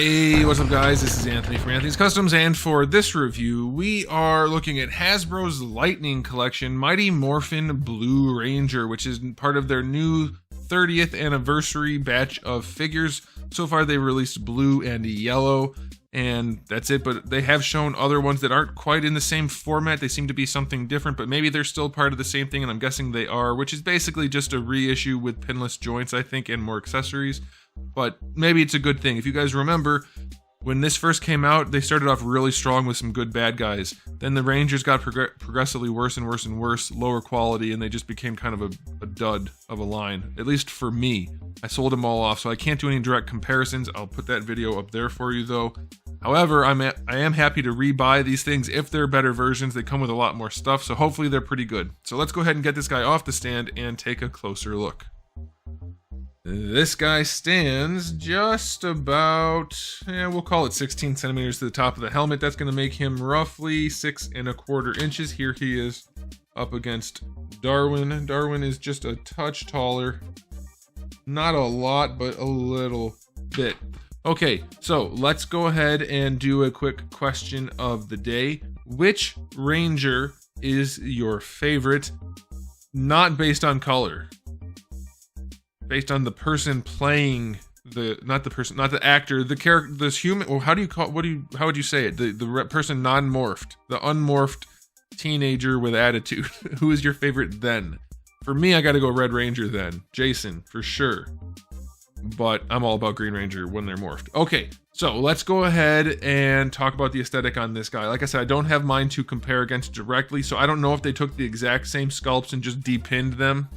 Hey, what's up guys? This is Anthony from Anthony's Customs, and for this review, we are looking at Hasbro's Lightning Collection Mighty Morphin Blue Ranger, which is part of their new 30th anniversary batch of figures. So far they released blue and yellow, and that's it, but they have shown other ones that aren't quite in the same format. They seem to be something different, but maybe they're still part of the same thing, and I'm guessing they are, which is basically just a reissue with pinless joints, I think, and more accessories. But maybe it's a good thing. If you guys remember, when this first came out, they started off really strong with some good bad guys. Then the Rangers got progressively worse and worse and worse, lower quality, and they just became kind of a dud of a line. At least for me. I sold them all off, so I can't do any direct comparisons. I'll put that video up there for you, though. However, I am happy to rebuy these things if they're better versions. They come with a lot more stuff, so hopefully they're pretty good. So let's go ahead and get this guy off the stand and take a closer look. This guy stands just about, we'll call it 16 centimeters to the top of the helmet. That's going to make him roughly 6¼ inches. Here he is up against Darwin. Darwin is just a touch taller. Not a lot, but a little bit. Okay, so let's go ahead and do a quick question of the day. Which Ranger is your favorite? Not based on color. Based on the person playing not the actor, the character, this human. Well, how would you say it? The person non-morphed, the unmorphed teenager with attitude. Who is your favorite then? For me, I got to go Red Ranger then. Jason, for sure. But I'm all about Green Ranger when they're morphed. Okay, so let's go ahead and talk about the aesthetic on this guy. Like I said, I don't have mine to compare against directly, so I don't know if they took the exact same sculpts and just depinned them,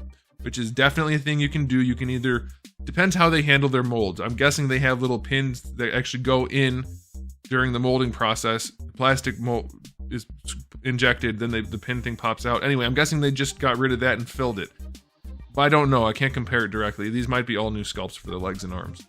which is definitely a thing you can do. You can either, depends how they handle their molds. I'm guessing they have little pins that actually go in during the molding process. The plastic mold is injected, then the pin thing pops out. Anyway, I'm guessing they just got rid of that and filled it. But I don't know, I can't compare it directly. These might be all new sculpts for the legs and arms.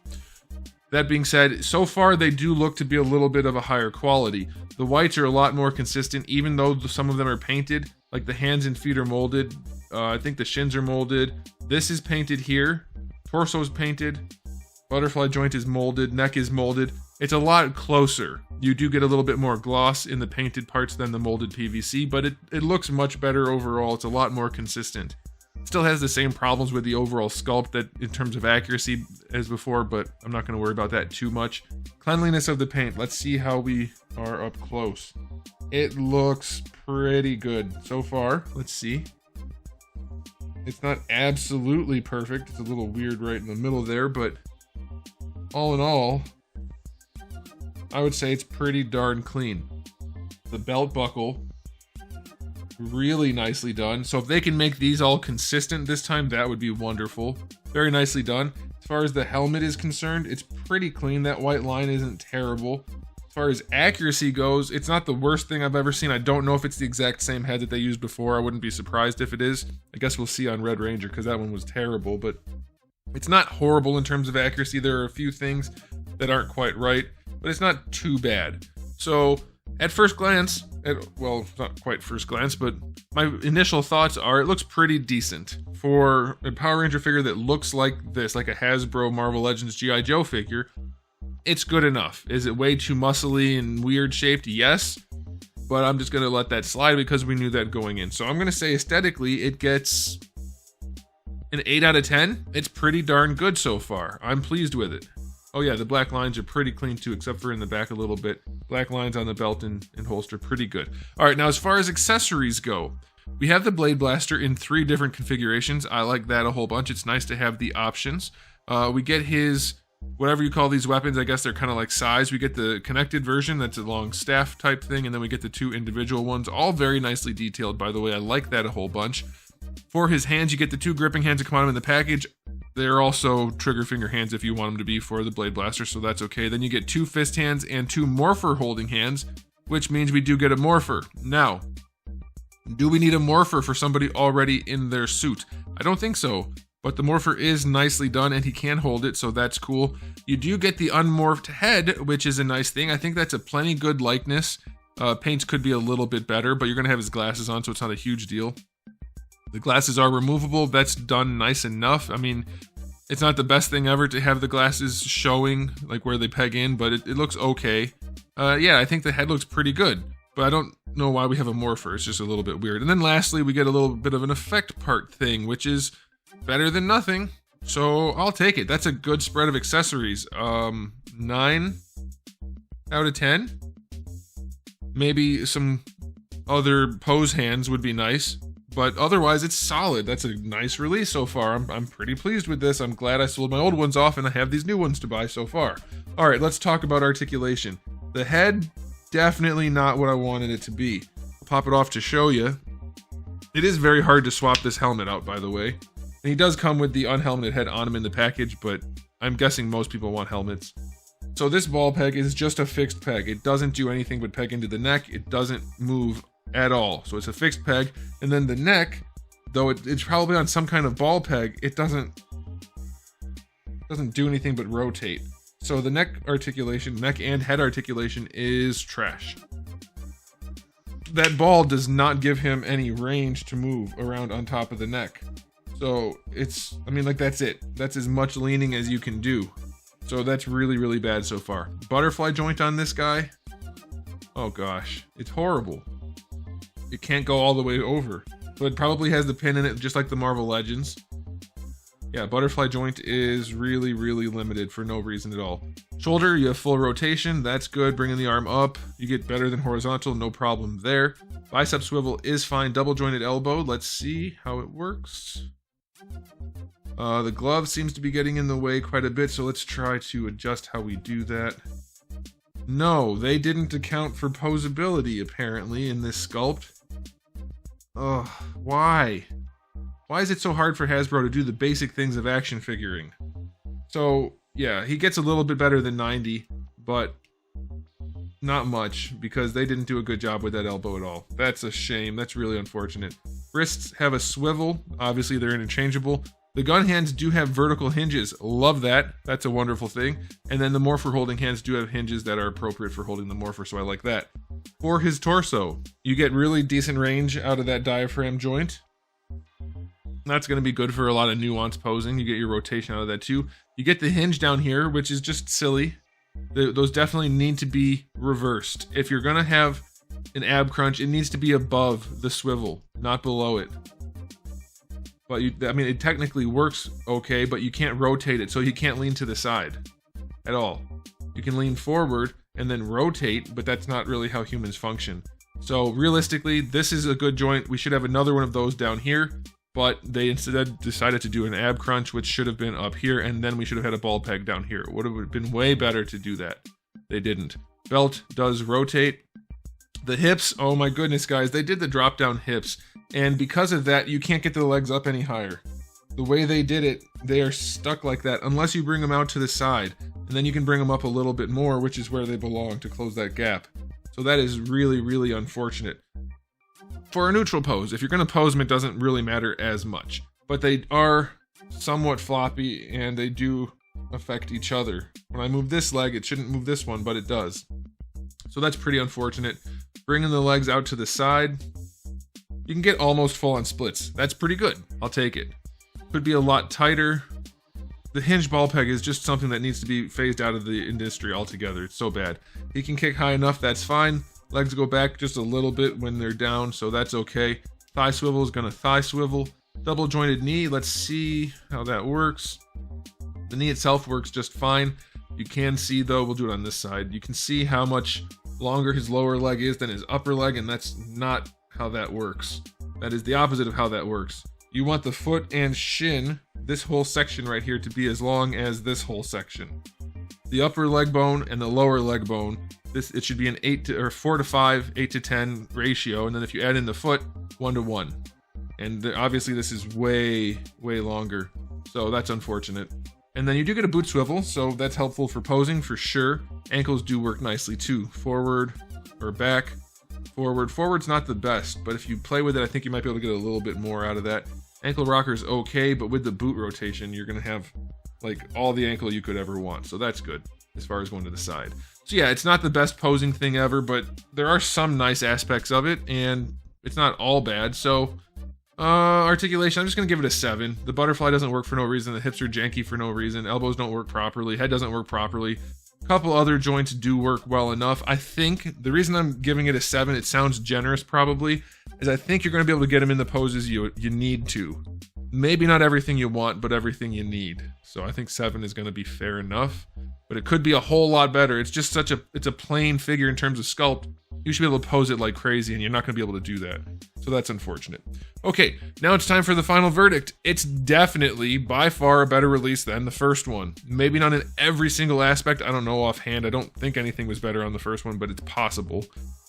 That being said, so far they do look to be a little bit of a higher quality. The whites are a lot more consistent, even though some of them are painted. Like the hands and feet are molded. I think the shins are molded. This is painted here. Torso is painted. Butterfly joint is molded. Neck is molded. It's a lot closer. You do get a little bit more gloss in the painted parts than the molded PVC, but it looks much better overall. It's a lot more consistent. Still has the same problems with the overall sculpt that in terms of accuracy as before, but I'm not going to worry about that too much. Cleanliness of the paint. Let's see how we are up close. It looks pretty good so far. Let's see. It's not absolutely perfect. It's a little weird right in the middle there, but all in all, I would say it's pretty darn clean. The belt buckle, really nicely done. So if they can make these all consistent this time, that would be wonderful. Very nicely done. As far as the helmet is concerned, it's pretty clean. That white line isn't terrible. As far as accuracy goes, it's not the worst thing I've ever seen. I don't know if it's the exact same head that they used before. I wouldn't be surprised if it is. I guess we'll see on Red Ranger, because that one was terrible, but it's not horrible in terms of accuracy. There are a few things that aren't quite right, but it's not too bad. So at first glance, well, not quite first glance, but my initial thoughts are it looks pretty decent. For a Power Ranger figure that looks like this, like a Hasbro Marvel Legends G.I. Joe figure, it's good enough. Is it way too muscly and weird shaped? Yes, but I'm just going to let that slide because we knew that going in. So I'm going to say aesthetically it gets an 8 out of 10. It's pretty darn good so far. I'm pleased with it. Oh yeah, the black lines are pretty clean too, except for in the back a little bit. Black lines on the belt and holster, pretty good. All right, now as far as accessories go, we have the Blade Blaster in 3 different configurations. I like that a whole bunch. It's nice to have the options. We get his, whatever you call these weapons, I guess they're kind of like size. We get the connected version, that's a long staff type thing, and then we get the 2 individual ones, all very nicely detailed, by the way. I like that a whole bunch. For his hands, you get the 2 gripping hands that come out in the package. They're also trigger finger hands if you want them to be for the Blade Blaster, so that's okay. Then you get 2 fist hands and 2 morpher holding hands, which means we do get a morpher. Now, do we need a morpher for somebody already in their suit? I don't think so, but the morpher is nicely done and he can hold it, so that's cool. You do get the unmorphed head, which is a nice thing. I think that's a plenty good likeness. Paints could be a little bit better, but you're going to have his glasses on, so it's not a huge deal. The glasses are removable. That's done nice enough. I mean, It's not the best thing ever to have the glasses showing like where they peg in, but it looks okay. Yeah, I think the head looks pretty good, but I don't know why we have a morpher. It's just a little bit weird. And then lastly, we get a little bit of an effect part thing, which is better than nothing. So I'll take it. That's a good spread of accessories. 9 out of 10. Maybe some other pose hands would be nice. But otherwise, it's solid. That's a nice release so far. I'm pretty pleased with this. I'm glad I sold my old ones off and I have these new ones to buy so far. All right, let's talk about articulation. The head, definitely not what I wanted it to be. I'll pop it off to show you. It is very hard to swap this helmet out, by the way. And he does come with the unhelmeted head on him in the package, but I'm guessing most people want helmets. So this ball peg is just a fixed peg. It doesn't do anything but peg into the neck. It doesn't move at all. So it's a fixed peg. And then the neck, though it's probably on some kind of ball peg, it doesn't do anything but rotate. So the neck articulation, neck and head articulation is trash. That ball does not give him any range to move around on top of the neck. So it's, I mean, like that's it. That's as much leaning as you can do. So that's really, really bad so far. Butterfly joint on this guy. Oh gosh, it's horrible. It can't go all the way over. So it probably has the pin in it just like the Marvel Legends. Yeah, butterfly joint is really, really limited for no reason at all. Shoulder, you have full rotation. That's good. Bringing the arm up. You get better than horizontal. No problem there. Bicep swivel is fine. Double jointed elbow. Let's see how it works. The glove seems to be getting in the way quite a bit, so let's try to adjust how we do that. No, they didn't account for posability, apparently, in this sculpt. Ugh, why? Why is it so hard for Hasbro to do the basic things of action figuring? So, yeah, he gets a little bit better than 90, but not much, because they didn't do a good job with that elbow at all. That's a shame. That's really unfortunate. Wrists have a swivel. Obviously, they're interchangeable. The gun hands do have vertical hinges. Love that. That's a wonderful thing. And then the morpher holding hands do have hinges that are appropriate for holding the morpher, so I like that. For his torso, you get really decent range out of that diaphragm joint. That's going to be good for a lot of nuanced posing. You get your rotation out of that too. You get the hinge down here, which is just silly. Those definitely need to be reversed. If you're going to have an ab crunch, it needs to be above the swivel, not below it. But I mean, it technically works okay, but you can't rotate it, so you can't lean to the side at all. You can lean forward and then rotate, but that's not really how humans function. So realistically, this is a good joint. We should have another one of those down here, but they instead decided to do an ab crunch, which should have been up here, and then we should have had a ball peg down here. It would have been way better to do that. They didn't. Belt does rotate. The hips, oh my goodness, guys, they did the drop down hips. And because of that, you can't get the legs up any higher. The way they did it, they are stuck like that unless you bring them out to the side. And then you can bring them up a little bit more, which is where they belong to close that gap. So that is really, really unfortunate. For a neutral pose, if you're going to pose them, it doesn't really matter as much. But they are somewhat floppy and they do affect each other. When I move this leg, it shouldn't move this one, but it does. So that's pretty unfortunate. Bringing the legs out to the side, you can get almost full on splits. That's pretty good. I'll take it. Could be a lot tighter. The hinge ball peg is just something that needs to be phased out of the industry altogether. It's so bad. He can kick high enough, that's fine. Legs go back just a little bit when they're down, so that's okay. Thigh swivel is gonna thigh swivel. Double jointed knee, let's see how that works. The knee itself works just fine. You can see though, we'll do it on this side. You can see how much longer his lower leg is than his upper leg, and that's not how that works. That is the opposite of how that works. You want the foot and shin, this whole section right here, to be as long as this whole section. The upper leg bone and the lower leg bone, it should be an 4 to 5, 8 to 10 ratio, and then if you add in the foot, 1 to 1. And obviously this is way, way longer, so that's unfortunate. And then you do get a boot swivel, so that's helpful for posing for sure. Ankles do work nicely too. Forward or back. Forward. Forward's not the best, but if you play with it, I think you might be able to get a little bit more out of that. Ankle rocker's okay, but with the boot rotation, you're going to have like all the ankle you could ever want. So that's good as far as going to the side. So yeah, it's not the best posing thing ever, but there are some nice aspects of it, and it's not all bad. So Articulation, I'm just gonna give it a 7. The butterfly doesn't work for no reason. The hips are janky for no reason. Elbows don't work properly. Head doesn't work properly. A couple other joints do work well enough. I think the reason I'm giving it a 7, it sounds generous probably, is I think you're gonna be able to get them in the poses you need to. Maybe not everything you want, but everything you need. So I think 7 is gonna be fair enough, but it could be a whole lot better. It's just it's a plain figure in terms of sculpt. You should be able to pose it like crazy, and you're not going to be able to do that. So that's unfortunate. Okay, now it's time for the final verdict. It's definitely, by far, a better release than the first one. Maybe not in every single aspect. I don't know offhand. I don't think anything was better on the first one, but it's possible.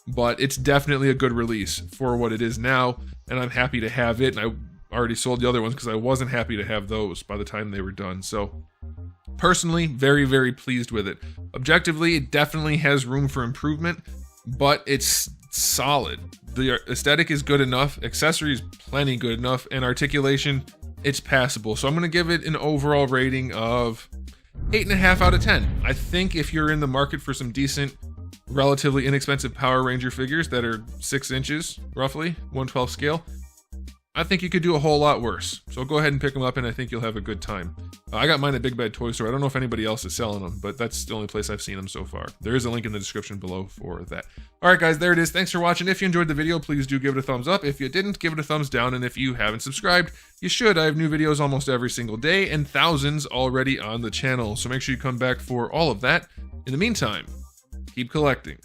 But it's definitely a good release for what it is now, and I'm happy to have it. And I already sold the other ones because I wasn't happy to have those by the time they were done. So personally, very, very pleased with it. Objectively, it definitely has room for improvement, but it's solid. The aesthetic is good enough, accessories plenty good enough, and articulation, it's passable. So I'm going to give it an overall rating of 8.5 out of 10. I think if you're in the market for some decent, relatively inexpensive Power Ranger figures that are 6 inches, roughly, 1/12 scale, I think you could do a whole lot worse. So go ahead and pick them up, and I think you'll have a good time. I got mine at Big Bad Toy Store. I don't know if anybody else is selling them, but that's the only place I've seen them so far. There is a link in the description below for that. All right, guys, there it is. Thanks for watching. If you enjoyed the video, please do give it a thumbs up. If you didn't, give it a thumbs down. And if you haven't subscribed, you should. I have new videos almost every single day and thousands already on the channel. So make sure you come back for all of that. In the meantime, keep collecting.